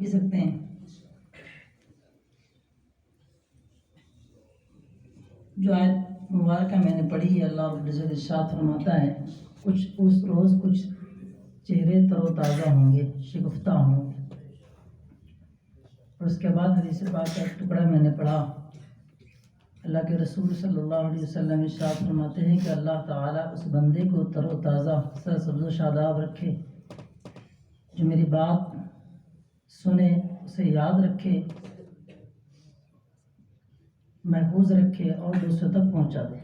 بھی سکتے ہیں۔ جو آیت مبارکہ میں نے پڑھی ہے، اللہ رب العزت ارشاد فرماتا ہے کچھ اس روز کچھ چہرے تر و تازہ ہوں گے، شگفتہ ہوں گے۔ اور اس کے بعد حدیث پاک کا ایک ٹکڑا میں نے پڑھا، اللہ کے رسول صلی اللہ علیہ وسلم ارشاد فرماتے ہیں کہ اللہ تعالیٰ اس بندے کو تر و تازہ، سرسبز و شاداب رکھے جو میری بات سنے، اسے یاد رکھے، محفوظ رکھے اور دوسروں تک پہنچا دے۔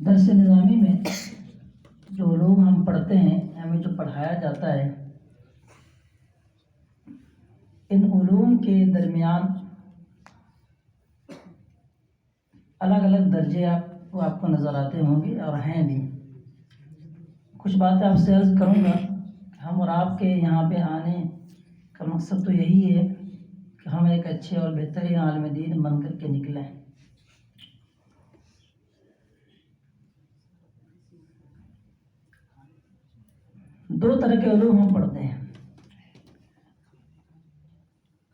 درس نظامی میں جو علوم ہم پڑھتے ہیں، ہمیں جو پڑھایا جاتا ہے، ان علوم کے درمیان الگ الگ درجے آپ کو نظر آتے ہوں گے اور ہیں بھی۔ کچھ باتیں آپ سے عرض کروں گا۔ ہم اور آپ کے یہاں پہ آنے کا مقصد تو یہی ہے کہ ہم ایک اچھے اور بہترین عالم دین بن کر کے نکلیں۔ دو طرح کے علوم ہم پڑھتے ہیں،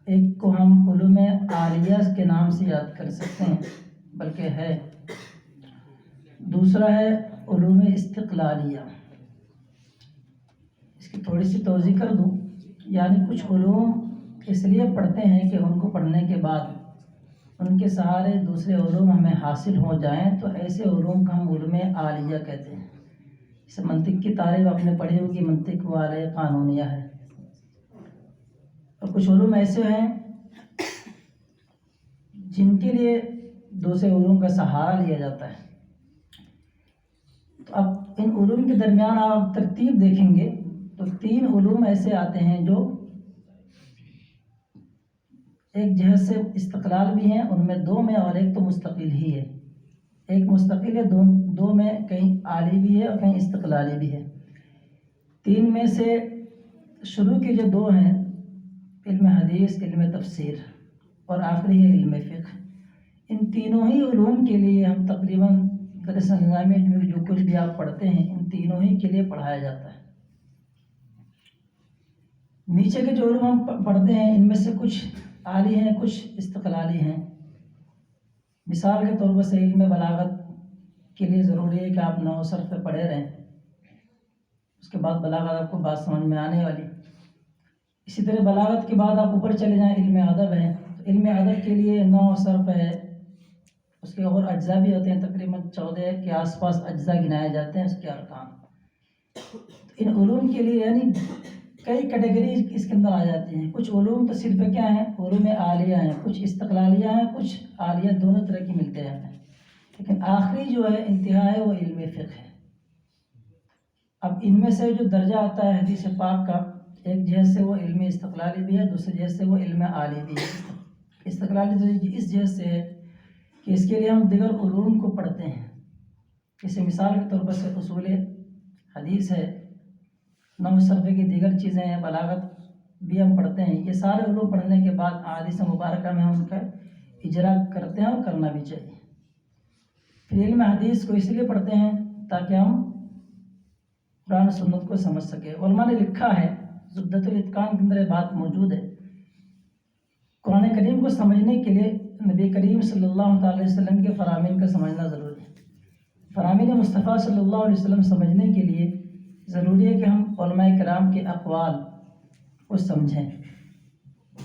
ایک کو ہم علوم عالیہ کے نام سے یاد کر سکتے ہیں بلکہ ہے، دوسرا ہے علوم استقلالیہ۔ اس کی تھوڑی سی توضیح کر دوں، یعنی کچھ علوم اس لیے پڑھتے ہیں کہ ان کو پڑھنے کے بعد ان کے سہارے دوسرے علوم ہمیں حاصل ہو جائیں، تو ایسے علوم کو ہم علوم عالیہ کہتے ہیں۔ اس منطق کی تعریف آپ نے پڑھی ہوگی، منطق والے قانونیہ ہے۔ اور کچھ علوم ایسے ہیں جن کے لیے دوسرے علوم کا سہارا لیا جاتا ہے۔ تو اب ان علوم کے درمیان آپ ترتیب دیکھیں گے تو تین علوم ایسے آتے ہیں جو ایک جہت سے استقلال بھی ہیں، ان میں دو میں، اور ایک تو مستقل ہی ہے۔ ایک مستقل ہے، دو میں کہیں عالی بھی ہے اور کہیں استقلالی بھی ہے۔ تین میں سے شروع کے جو دو ہیں، علم حدیث، علم تفسیر اور آخری ہے علم فقہ، ان تینوں ہی علوم کے لیے ہم تقریباً درس نظامی میں جو کچھ بھی آپ پڑھتے ہیں، ان تینوں ہی کے لیے پڑھایا جاتا ہے۔ نیچے کے جو علوم ہم پڑھتے ہیں ان میں سے کچھ عالی ہیں، کچھ استقلالی ہیں۔ مثال کے طور پر سے علم بلاغت کے لیے ضروری ہے کہ آپ نحو صرف پہ پڑھے رہیں، اس کے بعد بلاغت آپ کو بات سمجھ میں آنے والی۔ اسی طرح بلاغت کے بعد آپ اوپر چلے جائیں، علم ادب ہے، تو علم ادب کے لیے نحو صرف ہے، اس کے اور اجزاء بھی ہوتے ہیں، تقریباً 14 کے آس پاس اجزاء گنائے جاتے ہیں اس کے ارکان۔ ان علوم کے لیے یعنی کئی کیٹیگریز اس کے اندر آ جاتی ہیں۔ کچھ علوم تو صرف کیا ہیں، علوم عالیہ ہیں، کچھ استقلالیہ ہیں، کچھ عالیہ، دونوں طرح کی ملتے ہیں۔ لیکن آخری جو ہے انتہا ہے وہ علم فقہ ہے۔ اب ان میں سے جو درجہ آتا ہے حدیث پاک کا، ایک جہت سے وہ علم استقلالی بھی ہے، دوسری جہت سے وہ علم عالی بھی ہے۔ استقلالی اس جہت سے ہے کہ اس کے لیے ہم دیگر علوم کو پڑھتے ہیں، جیسے مثال کے طور پر سے اصول حدیث ہے، نحو صرف کی دیگر چیزیں ہیں، بلاغت بھی ہم پڑھتے ہیں۔ یہ سارے علوم پڑھنے کے بعد احادیث مبارکہ میں ہم ان کا اجرا کرتے ہیں اور کرنا بھی چاہیے۔ پھر علم حدیث کو اس لیے پڑھتے ہیں تاکہ ہم قرآن و سنت کو سمجھ سکیں۔ علماء نے لکھا ہے، زبدۃ الاتقان کے اندر یہ بات موجود ہے، قرآن کریم کو سمجھنے کے لیے نبی کریم صلی اللہ علیہ وسلم کے فرامین کا سمجھنا ضروری ہے۔ فرامین مصطفیٰ صلی اللہ علیہ وسلم سمجھنے کے لیے ضروری ہے کہ ہم علماء کرام کے اقوال کو سمجھیں۔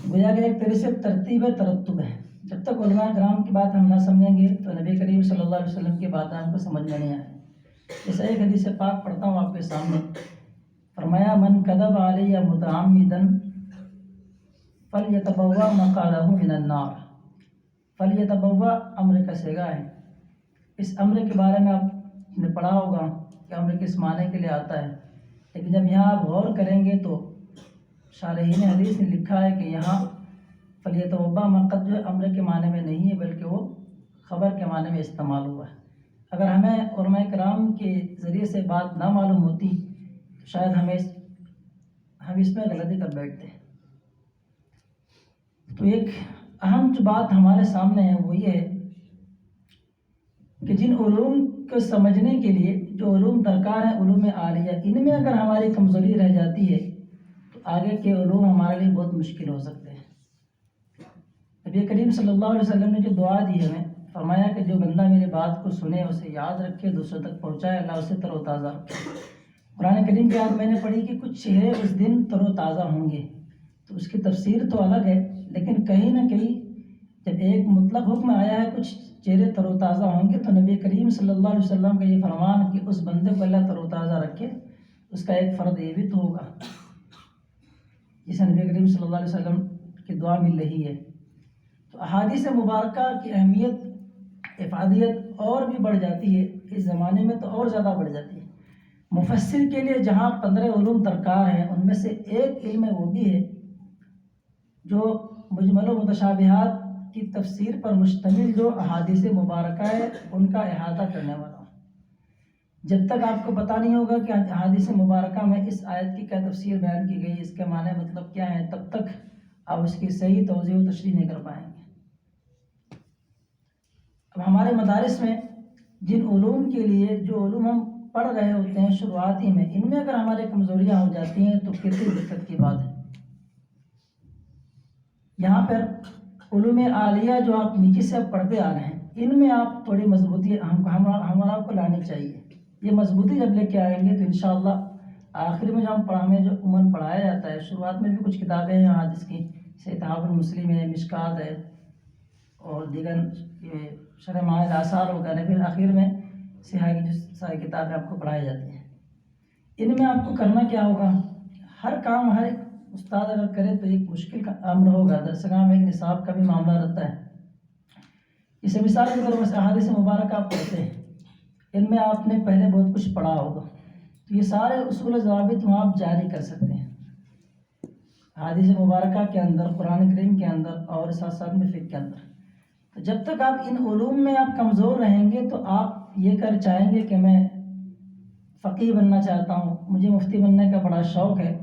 گویا کہ ایک طرح سے ترتیب ترتب ہے، جب تک علماء کرام کی بات ہم نہ سمجھیں گے تو نبی کریم صلی اللہ علیہ وسلم کی بات ہم کو سمجھ میں نہیں آئے۔ جیسے ایک حدیث پاک پڑھتا ہوں آپ کے سامنے، فرمایا من کذب علی متعمدا فلیتبوأ مقعدہ من النار۔ فلیتبوأ امر کا صیغہ ہے۔ اس امر کے بارے میں آپ نے پڑھا ہوگا کہ امر کس معنی کے لیے آتا ہے، لیکن جب یہاں آپ غور کریں گے تو شارحین حدیث نے لکھا ہے کہ یہاں فلیتبوأ مقعد جو امر کے معنی میں نہیں ہے بلکہ وہ خبر کے معنی میں استعمال ہوا ہے۔ اگر ہمیں علماء کرام کے ذریعے سے بات نہ معلوم ہوتی تو شاید ہم اس میں غلطی کر بیٹھتے۔ تو ایک اہم جو بات ہمارے سامنے ہے وہ یہ ہے کہ جن علوم کو سمجھنے کے لیے جو علوم درکار ہیں علوم عالیہ، ان میں اگر ہماری کمزوری رہ جاتی ہے تو آگے کے علوم ہمارے لیے بہت مشکل ہو سکتے ہیں۔ نبی کریم صلی اللہ علیہ وسلم نے جو دعا دی ہمیں، فرمایا کہ جو بندہ میری بات کو سنے، اسے یاد رکھے، دوسروں تک پہنچائے، اللہ اسے تر و تازہ رکھے۔ قرآن کریم کی آیت میں نے پڑھی کہ کچھ چہرے اس دن تر و تازہ ہوں گے، تو اس کی تفسیر تو الگ ہے، لیکن کہیں نہ کہیں جب ایک مطلق حکم آیا ہے کچھ چہرے تر و تازہ ہوں گے، تو نبی کریم صلی اللہ علیہ وسلم کا یہ فرمان کہ اس بندے کو اللہ تر و تازہ رکھے، اس کا ایک فرض یہ بھی تو ہوگا، جسے نبی کریم صلی اللہ علیہ وسلم کی دعا مل رہی ہے۔ تو احادیث مبارکہ کی اہمیت، افادیت اور بھی بڑھ جاتی ہے، اس زمانے میں تو اور زیادہ بڑھ جاتی ہے۔ مفسر کے لیے جہاں 15 علوم درکار ہیں، ان میں سے ایک علم وہ بھی ہے جو مجمل و متشابہات کی تفسیر پر مشتمل جو احادیث مبارکہ ہے ان کا احاطہ کرنے والا ہوں۔ جب تک آپ کو پتہ نہیں ہوگا کہ احادیث مبارکہ میں اس آیت کی کیا تفسیر بیان کی گئی، اس کے معنی مطلب کیا ہے، تب تک آپ اس کی صحیح توضیح و تشریح نہیں کر پائیں گے۔ اب ہمارے مدارس میں جن علوم کے لیے جو علوم ہم پڑھ رہے ہوتے ہیں شروعاتی میں، ان میں اگر ہماری کمزوریاں ہو جاتی ہیں تو کتنی دقت کی بات ہے۔ یہاں پر علوم عالیہ جو آپ نیچے سے اب پڑھتے آ رہے ہیں، ان میں آپ تھوڑی مضبوطی ہمارا کو لانی چاہیے۔ یہ مضبوطی جب لے کے آئیں گے تو انشاءاللہ آخر میں جو ہمیں جو عموماً پڑھایا جاتا ہے، شروعات میں بھی کچھ کتابیں ہیں حدیث کی، جیسے اتحاف المسلم ہے، مشکات ہے اور دیگر شرح معانی الاثار وغیرہ، پھر آخر میں سیاہ کی جو ساری کتابیں آپ کو پڑھائی جاتی ہیں۔ ان میں آپ کو کرنا کیا ہوگا، ہر کام ہر ایک استاد اگر کرے تو ایک مشکل کا امر ہوگا، درسگاہ میں ایک نصاب کا بھی معاملہ رہتا ہے۔ اسے مثال کے طور پر احادیث مبارکہ آپ پڑھتے ہیں، ان میں آپ نے پہلے بہت کچھ پڑھا ہوگا، تو یہ سارے اصول و ضوابط وہاں آپ جاری کر سکتے ہیں احادیث مبارکہ کے اندر، قرآن کریم کے اندر اور ساتھ ساتھ میں فقہ کے اندر۔ تو جب تک آپ ان علوم میں آپ کمزور رہیں گے تو آپ یہ کر چاہیں گے کہ میں فقیہ بننا چاہتا ہوں، مجھے مفتی بننے کا بڑا شوق ہے،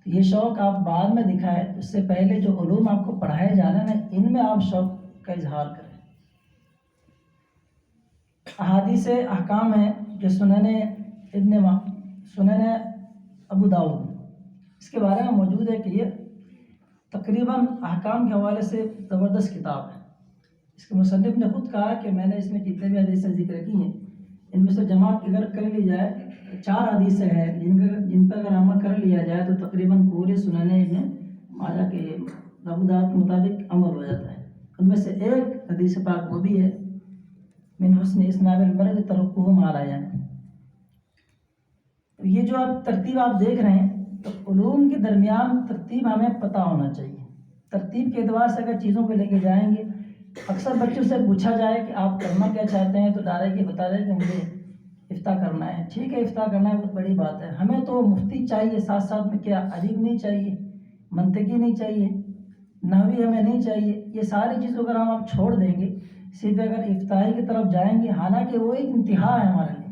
تو یہ شوق آپ بعد میں دکھائیں، اس سے پہلے جو علوم آپ کو پڑھائے جا رہے ہیں ان میں آپ شوق کا اظہار کریں۔ احادیث احکام ہیں جو سنن ابو داؤد، اس کے بارے میں موجود ہے کہ یہ تقریباً احکام کے حوالے سے زبردست کتاب ہے۔ اس کے مصنف نے خود کہا کہ میں نے اس میں جتنے بھی حدیثیں ذکر کی ہیں، ان میں سے جماعت اگر کر لی جائے، 4 حدیثیں ہیں جن پر اگر عمل کر لیا جائے تو تقریباً پورے سنن ابن ماجہ کے ابو داؤد کے مطابق عمل ہو جاتا ہے۔ ان میں سے ایک حدیث پاک وہ بھی ہے، من حسن اسلام المرء ترکہ ما لا یعنی۔ تو یہ جو آپ ترتیب آپ دیکھ رہے ہیں، تو علوم کے درمیان ترتیب ہمیں پتہ ہونا چاہیے۔ ترتیب کے اعتبار سے اگر چیزوں کو لے کے جائیں گے، اکثر بچوں سے پوچھا جائے کہ آپ کرنا کیا چاہتے ہیں تو ڈائریکٹ بتا رہے کہ مجھے افتاء کرنا ہے۔ ٹھیک ہے، افتاء کرنا ہے بہت بڑی بات ہے، ہمیں تو مفتی چاہیے، ساتھ ساتھ میں کیا ادیب نہیں چاہیے، منطقی نہیں چاہیے، نحوی ہمیں نہیں چاہیے۔ یہ ساری چیزوں اگر ہم آپ چھوڑ دیں گے، صرف اگر افتائی کی طرف جائیں گے، حالانکہ وہ ایک انتہا ہے ہمارے لیے،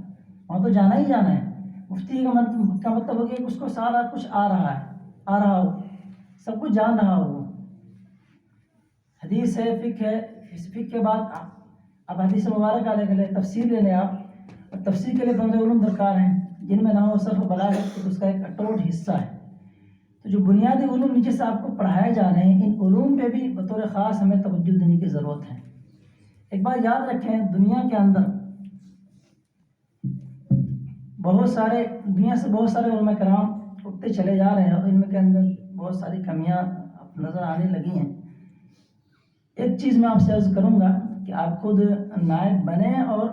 وہاں تو جانا ہی جانا ہے۔ مفتی کا مطلب ہو گیا کہ اس کو سارا کچھ آ رہا ہو، سب کچھ جان رہا ہو۔ حدیث ہے، فقہ ہے، اس فقہ کے بعد اب حدیث مبارکہ لے لیں، تفسیر لے لیں آپ، اور تفسیر کے لیے 15 علوم درکار ہیں جن میں نحو صرف بلاغت اس کا ایک اٹوٹ حصہ ہے۔ تو جو بنیادی علوم نیچے سے آپ کو پڑھائے جا رہے ہیں، ان علوم پہ بھی بطور خاص ہمیں توجہ دینے کی ضرورت ہے۔ ایک بات یاد رکھیں، دنیا کے اندر دنیا سے بہت سارے علماء کرام اٹھتے چلے جا رہے ہیں، اور ان میں کے اندر بہت ساری کمیاں نظر آنے لگی ہیں۔ ایک چیز میں آپ سے عرض کروں گا کہ آپ خود نائب بنیں اور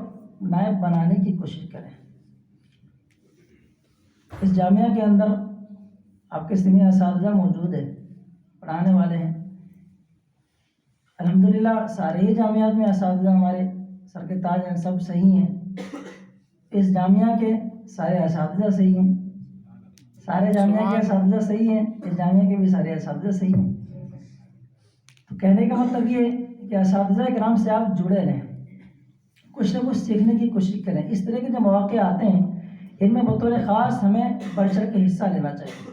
نائب بنانے کی کوشش کریں۔ اس جامعہ کے اندر آپ کے سینئر اساتذہ موجود ہیں، پڑھانے والے ہیں، الحمدللہ سارے ہی جامعات میں اساتذہ ہمارے سر کے تاج ہیں، سب صحیح ہیں۔ اس جامعہ کے سارے اساتذہ صحیح ہیں، سارے جامعہ کے اساتذہ صحیح ہیں، اس جامعہ کے بھی سارے اساتذہ صحیح ہیں۔ تو کہنے کا مطلب یہ ہے کہ اساتذہ کرام سے آپ جڑے رہیں، کچھ نہ کچھ سیکھنے کی کوشش کریں۔ اس طرح کے جو مواقع آتے ہیں، ان میں بطور خاص ہمیں بڑھ چڑھ کے حصہ لینا چاہیے۔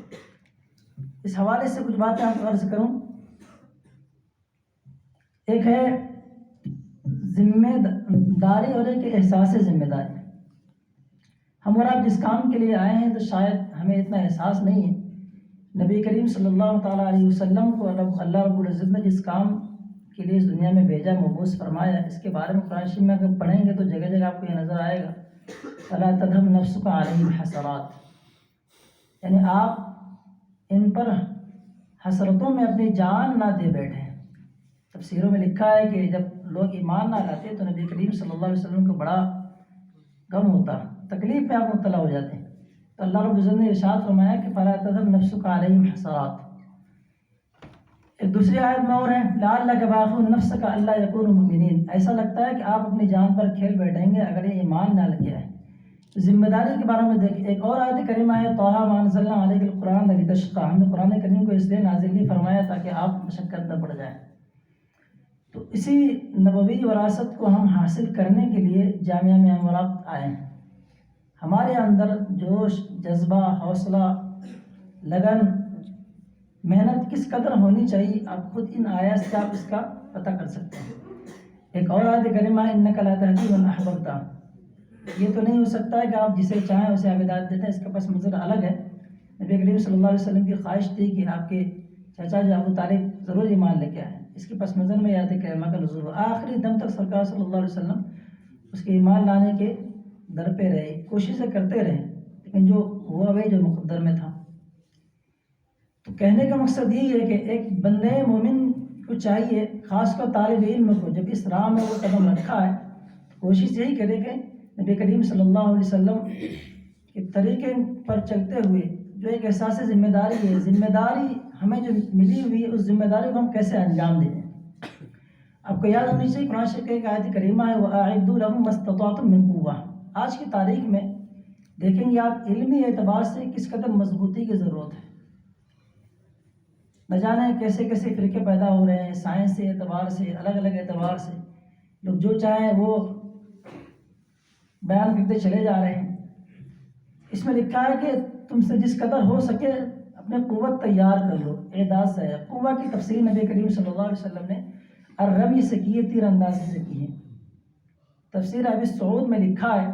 اس حوالے سے کچھ باتیں آپ کو عرض کروں۔ ایک ہے ذمہ داری اور ایک احساس ذمہ داری۔ ہم اور آپ جس کام کے لیے آئے ہیں تو شاید ہمیں اتنا احساس نہیں ہے۔ نبی کریم صلی اللہ تعالیٰ علیہ وسلم کو اللہ رب العزت نے جس کام کے لیے اس دنیا میں بھیجا، مبعوث فرمایا، اس کے بارے میں قرآن شریف میں اگر پڑھیں گے تو جگہ جگہ آپ کو یہ نظر آئے گا، فَلَا تَذْهَبْ نَفْسُكَ عَلَيْهِمْ حَسَرَاتٍ، یعنی آپ ان پر حسرتوں میں اپنی جان نہ دے بیٹھیں۔ تفسیروں میں لکھا ہے کہ جب لوگ ایمان نہ لاتے تو نبی کریم صلی اللہ علیہ وسلم کو بڑا غم ہوتا، تکلیف میں آپ مبتلا ہو جاتے ہیں، تو اللہ رب العزت نے ارشاد فرمایا کہ فَلَا تَذْهَبْ نَفْسُكَ عَلَيْهِمْ حَسَرَاتٍ۔ ایک دوسری آیت میں اور ہے لَعَلَّكَ بَاخِعٌ نَفْسَكَ أَلَّا يَكُونُوا مُؤْمِنِينَ، ایسا لگتا ہے کہ آپ اپنی جان پر کھیل بیٹھیں گے اگر یہ ایمان نہ لے آئے۔ ذمہ داری کے بارے میں دیکھیں، ایک اور آیت کریمہ ہے طٰہَ مَا أَنزَلْنَا عَلَيْكَ الْقُرْآنَ لِتَشْقَىٰ، ہم نے قرآن کریم کو اس لیے نازل نہیں فرمایا تاکہ آپ مشقت نہ پڑ جائیں۔ تو اسی نبوی وراثت کو ہم حاصل کرنے کے لیے جامعہ میں ہم اور آپ آئے ہیں۔ ہمارے اندر جوش، جذبہ، حوصلہ، لگن، محنت کس قدر ہونی چاہیے، آپ خود ان آیات سے آپ اس کا پتہ کر سکتے ہیں۔ ایک اور آیت کریمہ ہے إِنَّكَ لَا تَهْدِي مَنْ أَحْبَبْتَ، یہ تو نہیں ہو سکتا ہے کہ آپ جسے چاہیں اسے آپ ہدایت دیتے ہیں، اس کا پس منظر الگ ہے۔ نبی کریم صلی اللہ علیہ وسلم کی خواہش تھی کہ آپ کے چچا جو ابو طالب ضرور ایمان لے کے آئیں، اس کے پس منظر میں آیت کریمہ کا نزول ہوا۔ آخری دم تک سرکار صلی اللہ علیہ وسلم اس کے ایمان لانے کے در پہ رہے، کوششیں کرتے رہے، لیکن جو ہوا وہی جو مقدر میں تھا۔ تو کہنے کا مقصد یہی ہے کہ ایک بندے مومن کو چاہیے، خاص کر طالب علم کو، جب اس راہ میں وہ قدم رکھا ہے تو کوشش یہی کرے کہ نبی کریم صلی اللہ علیہ وسلم کے طریقے پر چلتے ہوئے جو ایک احساس ذمہ داری ہے، ذمہ داری ہمیں جو ملی ہوئی ہے اس ذمہ داری کو ہم کیسے انجام دیں۔ آپ کو یاد ہونی چاہیے قرآن شریف کی ایک آیت کریمہ ہے وَأَعِدُّوا لَهُم مَا اسْتَطَعْتُم مِّن قُوَّةٍ۔ آج کی تاریخ میں دیکھیں گے آپ علمی اعتبار سے کس قدر مضبوطی کی ضرورت ہے۔ نہ جانے کیسے کیسے فرقے پیدا ہو رہے ہیں، سائنس سے اعتبار سے، الگ الگ اعتبار سے لوگ جو چاہیں وہ بیان کرتے چلے جا رہے ہیں۔ اس میں لکھا ہے کہ تم سے جس قدر ہو سکے اپنے قوت تیار کر لو، اعداد سے ہے۔ قوت کی تفسیر نبی کریم صلی اللہ علیہ وسلم نے الرمی سے کی ہے، تیر اندازی سے کی ہے۔ تفسیر ابی سعود میں لکھا ہے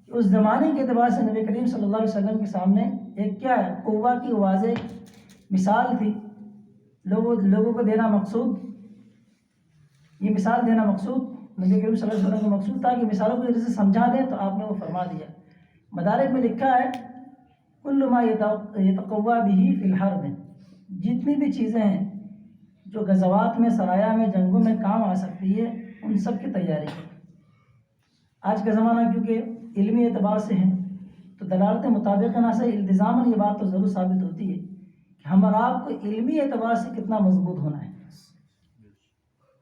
کہ اس زمانے کے اعتبار سے نبی کریم صلی اللہ علیہ وسلم کے سامنے ایک کیا ہے، قوت کی واضح مثال تھی، لوگوں کو دینا مقصود، یہ مثال دینا مقصود نبی کریم صلی اللہ علیہ وسلم کا مقصود تھا کہ مثالوں کو ذریعے سے سمجھا دیں، تو آپ نے وہ فرما دیا۔ مدارک میں لکھا ہے کل ما یتقوی بہ فی الحرب، جتنی بھی چیزیں ہیں جو غزوات میں، سرایا میں، جنگوں میں کام آ سکتی ہے، ان سب کی تیاری ہے۔ آج کا زمانہ کیونکہ علمی اعتبار سے ہے تو دلالت مطابق نہ سے التزاماً یہ بات تو ضرور ثابت ہوتی ہے کہ ہم اور آپ کو علمی اعتبار سے کتنا مضبوط ہونا ہے۔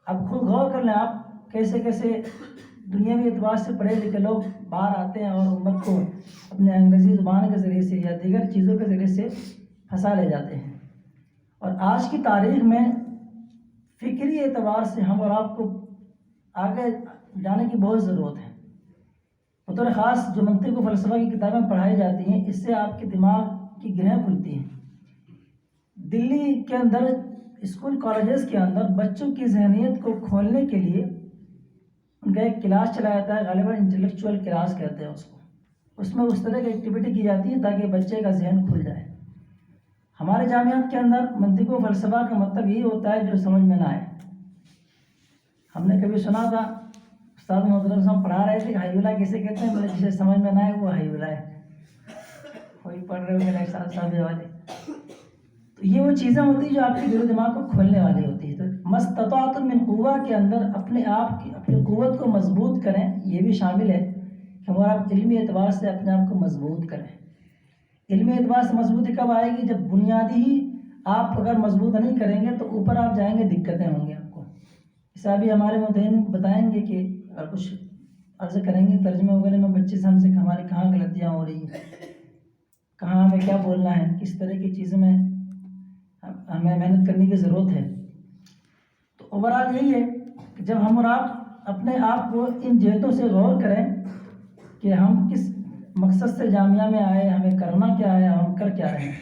اب خود غور کر لیں آپ کیسے کیسے دنیاوی اعتبار سے پڑھے لکھے لوگ باہر آتے ہیں اور امت کو اپنے انگریزی زبان کے ذریعے سے یا دیگر چیزوں کے ذریعے سے پھنسا لے جاتے ہیں، اور آج کی تاریخ میں فکری اعتبار سے ہم اور آپ کو آگے جانے کی بہت ضرورت ہے۔ بطور خاص جو منطق و فلسفہ کی کتابیں پڑھائی جاتی ہیں، اس سے آپ کے دماغ کی گرہیں کھلتی ہیں۔ دلی کے اندر اسکول کالجز کے اندر بچوں کی ذہنیت کو کھولنے کے لیے ان کا ایک کلاس چلایا جاتا ہے، غالباً انٹلیکچوئل کلاس کہتے ہیں اس کو۔ اس میں اس طرح کی ایکٹیویٹی کی جاتی ہے تاکہ بچے کا ذہن کھل جائے۔ ہمارے جامعات کے اندر منطق و فلسفہ کا مطلب یہی ہوتا ہے جو سمجھ میں نہ آئے۔ ہم نے کبھی سنا تھا استاد محترم صاحب پڑھا رہے تھے ہائی ولا کیسے کہتے ہیں، جسے سمجھ میں نہ آئے وہ ہائی ولا ہے، کوئی پڑھ رہے ہو میرے ساتھ ساتھ والے۔ تو یہ وہ چیزیں ہوتی ہیں جو آپ کے دل و دماغ کو کھولنے والی ہوتی ہے۔ تو مستطاعتم من قوہ کے اندر اپنے آپ کی اپنی قوت کو مضبوط کریں، یہ بھی شامل ہے کہ ہمارا آپ علمی اعتبار سے اپنے آپ کو مضبوط کریں۔ علمی اعتبار سے مضبوطی کب آئے گی؟ جب بنیادی ہی آپ اگر مضبوط نہیں کریں گے تو اوپر آپ جائیں گے دقتیں ہوں گی آپ کو۔ اس ابھی ہمارے متعین بتائیں گے کہ اگر کچھ عرض کریں گے ترجمے وغیرہ میں بچے سے ہم سے ہماری کہاں غلطیاں ہو رہی ہیں، کہاں ہمیں کیا بولنا ہے، کس طرح کی چیزوں میں ہمیں محنت کرنے کی ضرورت ہے۔ تو اوورآل یہی ہے کہ جب ہم اور آپ اپنے آپ کو ان جہتوں سے غور کریں کہ ہم کس مقصد سے جامعہ میں آئے، ہمیں کرنا کیا ہے، ہم کر کیا رہے ہیں،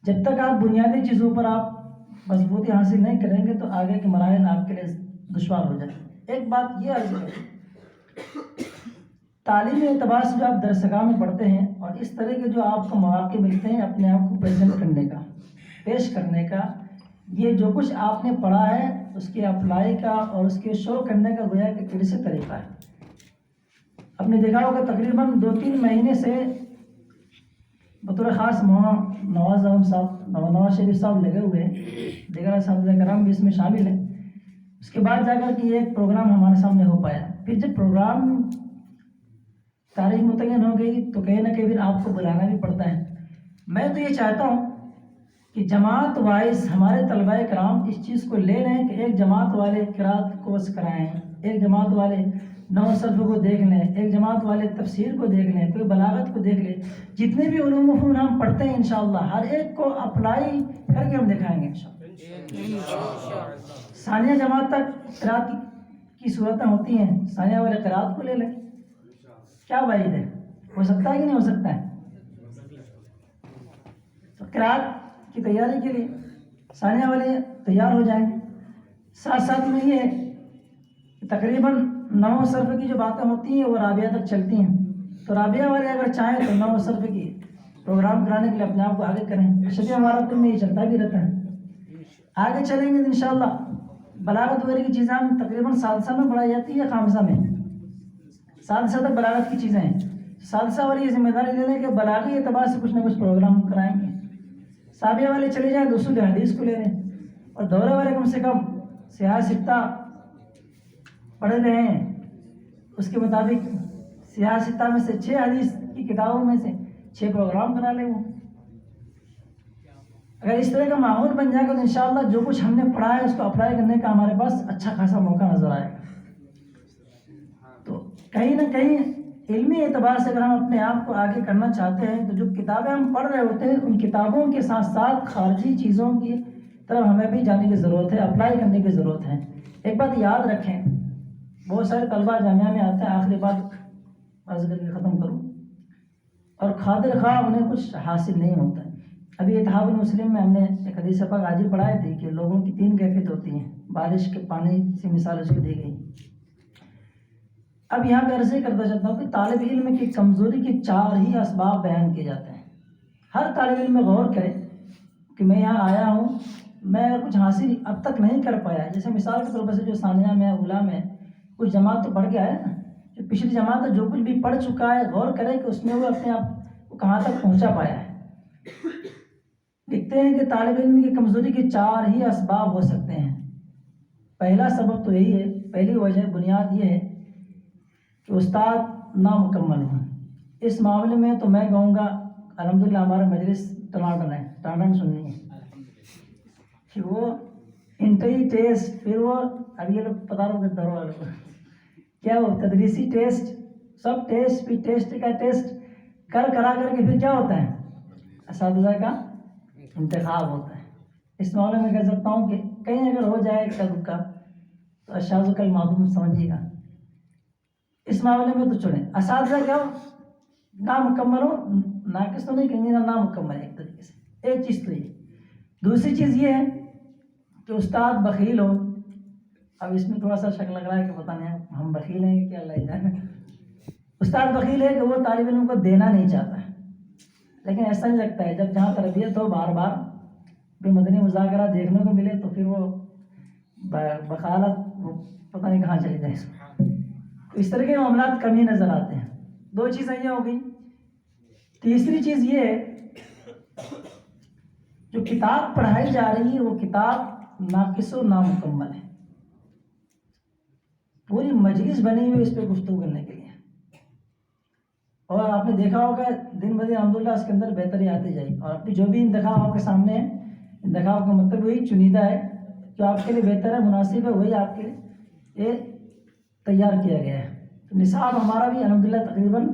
جب تک آپ بنیادی چیزوں پر آپ مضبوطی حاصل نہیں کریں گے تو آگے کے مراحل آپ کے لیے دشوار ہو جائیں۔ ایک بات یہ عرض ہے تعلیمی اعتبار سے جو آپ درسگاہ میں پڑھتے ہیں اور اس طرح کے جو آپ کو مواقع ملتے ہیں اپنے آپ کو پریزنٹ کرنے کا، پیش کرنے کا، یہ جو کچھ آپ نے پڑھا ہے اس کے اپلائی کا اور اس کے شو کرنے کا گویا کہ کیسے طریقہ ہے. آپ نے دیکھا ہوگا تقریباً 2-3 مہینے سے بطور خاص مولانا نواز شریف صاحب لگے ہوئے ہیں، دیگر اساتذہ کرام بھی اس میں شامل ہیں. اس کے بعد جا کر کے یہ ایک پروگرام ہمارے سامنے ہو پایا. پھر جب پروگرام تاریخ متعین ہو گئی تو کہیں نہ کہیں پھر آپ کو بلانا بھی پڑتا ہے. میں تو یہ چاہتا ہوں کہ جماعت وائز ہمارے طلباء کرام اس چیز کو لے لیں کہ ایک جماعت والے قرات کورس کرائیں، ایک جماعت والے نحو صرف کو دیکھ لیں، ایک جماعت والے تفسیر کو دیکھ لیں، کوئی بلاغت کو دیکھ لیں. جتنے بھی علوم و فنون ہم پڑھتے ہیں انشاءاللہ ہر ایک کو اپلائی کر کے ہم دکھائیں گے انشاءاللہ. ثانیہ جماعت تک قرات کی صورتیں ہوتی ہیں، ثانیہ والے قرات کو لے لیں. کیا بعید ہے؟ ہو سکتا ہے کہ نہیں ہو سکتا ہے؟ تو قرات کی تیاری کے لیے ثانیہ والے تیار ہو جائیں. ساتھ ساتھ میں یہ تقریباً نحو صرف کی جو باتیں ہوتی ہیں وہ رابعہ تک چلتی ہیں، تو رابعہ والے اگر چاہیں تو نحو صرف کی پروگرام کرانے کے لیے اپنے آپ کو آگے کریں. شبیہ ہمارا کل میں یہ چلتا بھی رہتا ہے. آگے چلیں گے انشاءاللہ. بلاغت وغیرہ کی چیزیں ہم تقریباً سالسہ میں پڑھائی جاتی ہے، خامسہ میں سالسہ تک بلاغت کی چیزیں ہیں. سالسہ والی یہ ذمہ داری لے لیں کہ بلاغی اعتبار سے کچھ نہ کچھ پروگرام کرائیں گے. سابعہ والے چلے جائیں تو اصول حدیث کو لے لیں، اور دورہ والے کم سے کم سیاہ ستہ پڑھے رہے ہیں، اس کے مطابق سیاہ ستہ میں سے 6 حدیث کی کتابوں میں سے 6 پروگرام کرا لیں. وہ اگر اس طرح کا ماحول بن جائے گا تو انشاءاللہ جو کچھ ہم نے پڑھا ہے اس کو اپلائی کرنے کا ہمارے پاس اچھا خاصا موقع نظر آئے گا. تو کہیں نہ کہیں علمی اعتبار سے اگر ہم اپنے آپ کو آگے کرنا چاہتے ہیں تو جو کتابیں ہم پڑھ رہے ہوتے ہیں ان کتابوں کے ساتھ ساتھ خارجی چیزوں کی طرف ہمیں بھی جانے کی ضرورت ہے، اپلائی کرنے کی ضرورت ہے. ایک بات یاد رکھیں، بہت سارے طلبہ جامعہ میں آتے ہیں، آخری بات عرض کر کے ختم کروں، اور خاطر خواہ انہیں کچھ حاصل نہیں ہوتا ہے. ابھی اتحاب المسلم میں ہم نے ایک حدیث پاک آج ہی پڑھائی تھی کہ لوگوں کی 3 کیفیت ہوتی ہیں. بارش کے پانی سے مثال اس کو دی گئی. اب یہاں پہ عرض کرتا چلتا ہوں کہ طالب علم کی کمزوری کے 4 ہی اسباب بیان کیے جاتے ہیں. ہر طالب علم میں غور کرے کہ میں یہاں آیا ہوں، میں اگر کچھ حاصل اب تک نہیں کر پایا، جیسے مثال کے طور پر سے جو ثانیہ میں اولیٰ میں کچھ جماعت تو پڑھ کے آیا نا، جو پچھلی جماعت جو کچھ بھی پڑھ چکا ہے غور کرے کہ اس میں وہ اپنے آپ کو کہاں تک پہنچا پایا ہے. لکھتے ہیں کہ طالب علم کی کمزوری کے 4 ہی اسباب ہو سکتے ہیں. پہلا سبب تو یہی ہے، پہلی وجہ بنیاد یہ ہے کہ استاد نامکمل ہوں. اس معاملے میں تو میں کہوں گا الحمدللہ ہمارا مجلس ٹناٹن ہے، ٹناٹن سننی ہے کہ وہ انٹری ٹیسٹ، پھر وہ اب یہ لوگ پتا رہو کہ درو والوں کو کیا وہ تدریسی ٹیسٹ، سب ٹیسٹ پھر ٹیسٹ کا ٹیسٹ کرا کر کے پھر کیا ہوتا ہے اساتذہ کا انتخاب ہوتا ہے. اس معاملے میں کہہ سکتا ہوں کہ کہیں اگر ہو جائے اکا دکا تو الشاذ کالمعدوم سمجھیے گا. اس معاملے میں تو چنیں اساتذہ کیا نامکمل ہو، ناقص تو نہیں کہیں گے، نامکمل ہے ایک طریقے سے. ایک چیز تو یہ. دوسری چیز یہ ہے کہ استاد بخیل ہو. اب اس میں تھوڑا سا شک لگ رہا ہے کہ پتہ نہیں ہم بخیل ہیں کہ کیا اللہ جانے. استاد بخیل ہے کہ وہ طالب علم کو دینا نہیں چاہتا ہے، لیکن ایسا نہیں لگتا ہے جب جہاں تربیت ہو بار بار بھی مدنی مذاکرہ دیکھنے کو ملے تو پھر وہ بخالت وہ پتہ نہیں کہاں چلی جائے. اس طرح کے معاملات کم ہی نظر آتے ہیں. 2 چیزیں یہ ہو گئی. تیسری چیز یہ ہے جو کتاب پڑھائی جا رہی ہے وہ کتاب ناقص و نامکمل ہے. پوری مجلس بنی ہوئی اس پہ گفتگو کرنے کے لیے، اور آپ نے دیکھا ہوگا دن بدن الحمدللہ اس کے اندر بہتری آتی جائے. اور اپنی جو بھی انتخاب آپ کے سامنے ہے، انتخاب کا مطلب وہی چنیدہ ہے جو آپ کے لیے بہتر ہے، مناسب ہے، وہی آپ کے لیے تیار کیا گیا ہے. تو نصاب ہمارا بھی الحمدللہ تقریباً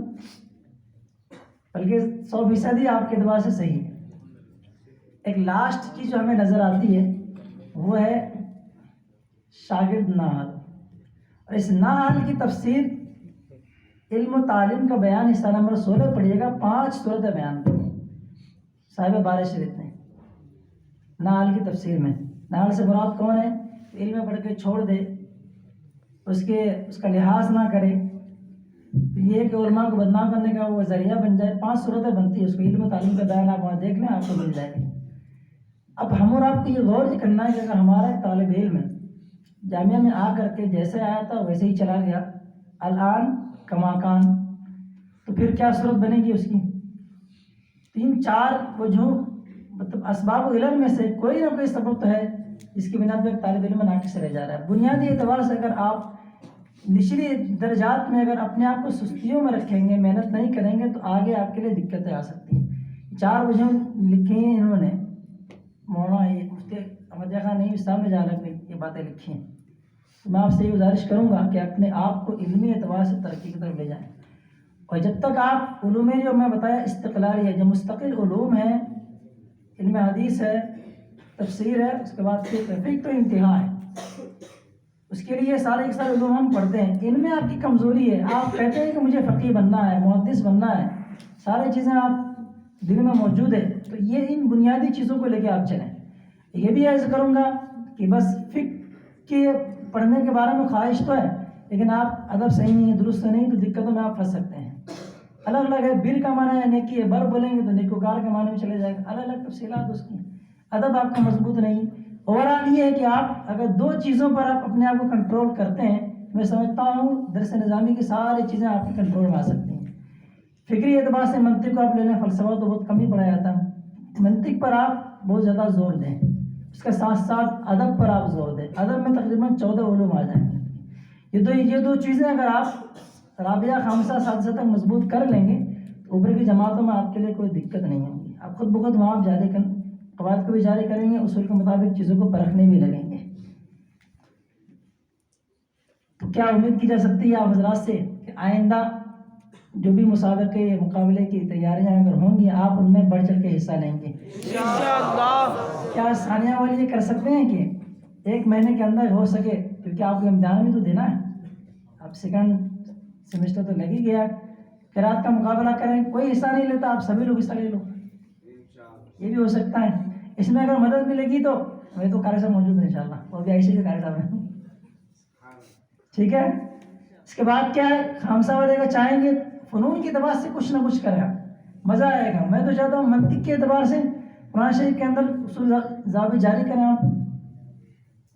بلکہ 100% ہی آپ کے اعتبار سے صحیح ہے. ایک لاسٹ چیز جو ہمیں نظر آتی ہے وہ ہے شاگرد نحل، اور اس نحل کی تفسیر علم و تعلیم کا بیان حصہ نمبر 16 پڑھیے گا. 5 صورت بیان صاحب بارہ شریف نے نحل کی تفسیر میں. نحل سے مراد کون ہے؟ علم پڑھ کے چھوڑ دے، اس کا لحاظ نہ کرے. یہ کہ علماء کو بدنام کرنے کا وہ ذریعہ بن جائے. 5 صورتیں بنتی ہے اس کو. علم و تعلیم کا بیان آپ وہاں دیکھ لیں, آپ کو مل جائے گا. اب ہم اور آپ کو یہ غور کرنا ہے کہ اگر ہمارا ایک طالب علم ہے جامعہ میں آ کر کے جیسے آیا تھا ویسے ہی چلا گیا, الان کما کان, تو پھر کیا صورت بنے گی اس کی؟ 3-4 وجوہ مطلب اسباب علم میں سے کوئی نہ کوئی سبب تو ہے جس کی بنا پہ ایک طالب علم ناقص رہ جا رہا ہے. بنیادی اعتبار سے اگر آپ نچلی درجات میں اگر اپنے آپ کو سستیوں میں رکھیں گے, محنت نہیں کریں گے, تو آگے آپ کے لیے دقتیں آ سکتی ہیں. 4 وجوہ لکھی ہیں انہوں نے, مولانا مفتی احمد خان نہیں اسلام جالب میں یہ باتیں لکھی ہیں. تو میں آپ سے یہ گزارش کروں گا کہ اپنے آپ کو علمی اعتبار سے ترقی کی طرف لے جائیں. اور جب تک آپ علوم جو میں بتایا استقلالی ہے, جو مستقل علوم ہیں, علم حدیث ہے, تفسیر ہے, اس کے بعد فقہ تو انتہا ہے, اس کے لیے سارے کے سارے علوم ہم پڑھتے ہیں. ان میں آپ کی کمزوری ہے, آپ کہتے ہیں کہ مجھے فقیہ بننا ہے, محدث بننا ہے, سارے چیزیں آپ دل میں موجود ہے, تو یہ ان بنیادی چیزوں کو لے کے آپ چلیں. یہ بھی عرض کروں گا کہ بس فقہ کے پڑھنے کے بارے میں خواہش تو ہے, لیکن آپ ادب صحیح نہیں ہے, درست نہیں, تو دقتوں میں آپ پھنس سکتے ہیں. الگ الگ ہے, بر کا معنی ہے نیکی ہے, بر بولیں گے تو نیکوکار کے معنی میں چلے جائے گا, الگ الگ تفصیلات اس کی. ادب آپ کا مضبوط نہیں. اوورآل یہ ہے کہ آپ اگر 2 چیزوں پر آپ اپنے آپ کو کنٹرول کرتے ہیں, میں سمجھتا ہوں درس نظامی کی ساری چیزیں آپ کے کنٹرول میں آ سکتی ہیں. فکری اعتبار سے منطق کو آپ لے لیں, فلسفہ تو بہت کم ہی پڑھا جاتا ہے, منطق پر آپ بہت زیادہ زور دیں, اس کے ساتھ ساتھ ادب پر آپ زور دیں. ادب میں تقریباً 14 علوم آ جائیں گے. یہ دو چیزیں اگر آپ رابعہ خامسہ سادسہ تک مضبوط کر لیں گے تو اوپر کی جماعتوں میں آپ کے لیے کوئی دقت نہیں ہوگی. آپ خود بخود وہاں جاری قواعد کو بھی جاری کریں گے, اصول کے مطابق چیزوں کو پرکھنے بھی لگیں گے. تو کیا امید کی جا سکتی ہے آپ حضرات سے کہ آئندہ جو بھی مسابقے مقابلے کی تیاریاں اگر ہوں گی آپ ان میں بڑھ چڑھ کے حصہ لیں گے انشاءاللہ؟ کیا ثانیہ والے یہ کر سکتے ہیں کہ 1 مہینے کے اندر ہو سکے, کیونکہ آپ کو امتحان بھی تو دینا ہے, اب 2nd سیمسٹر تو لگ ہی گیا, قرات کا مقابلہ کریں, کوئی حصہ نہیں لیتا, آپ سبھی لوگ حصہ لے لو, یہ بھی ہو سکتا ہے. اس میں اگر مدد ملے گی تو میں تو قاری صاحب موجود ہے انشاءاللہ, وہ بھی ایسے ہی قاری صاحب ہیں, ٹھیک ہے. اس کے بعد کیا ہے, خامسہ والے کا چاہیں گے فنون کی اعتبار سے کچھ نہ کچھ کریں, مزہ آئے گا. میں تو چاہتا ہوں منطق کے اعتبار سے قرآن شریف کے اندر اصول ضابط جاری کریں. آپ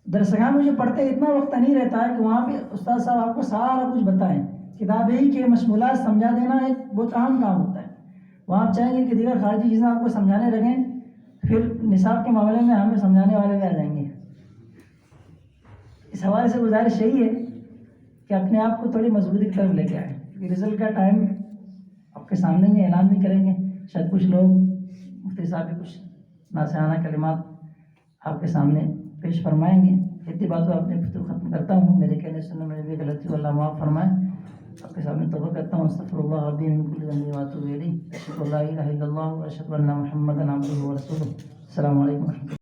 درسگاہ میں جو پڑھتے ہیں اتنا وقت نہیں رہتا ہے کہ وہاں پہ استاد صاحب آپ کو سارا کچھ بتائیں. کتاب ہی کے مشمولات سمجھا دینا ایک بہت اہم کام ہوتا ہے. وہاں آپ چاہیں گے کہ دیگر خارجی چیزیں آپ کو سمجھانے لگیں, پھر نصاب کے معاملے میں ہمیں سمجھانے والے بھی آ جائیں گے. اس حوالے سے گزارش یہی ہے کہ اپنے آپ کو تھوڑی مضبوطی کی طرف لے کے آئیں, کیونکہ رزلٹ کا ٹائم آپ کے سامنے ہی اعلان بھی کریں گے. شاید کچھ لوگ مفتی صاحب بھی کچھ ناصحانہ کلمات آپ کے سامنے پیش فرمائیں گے. اتنی باتوں اپنے گفتگو ختم کرتا ہوں. میرے کہنے سننے میں بھی غلطی اللہ معاف فرمائے. آپ کے سامنے توبہ کرتا ہوں. استغفر اللہ ربی من کل ذنب واتوب الیہ. اشہد ان لا الہ الا اللہ واشہد ان محمدا عبدہ ورسولہ. السلام علیکم و رحمۃ اللہ.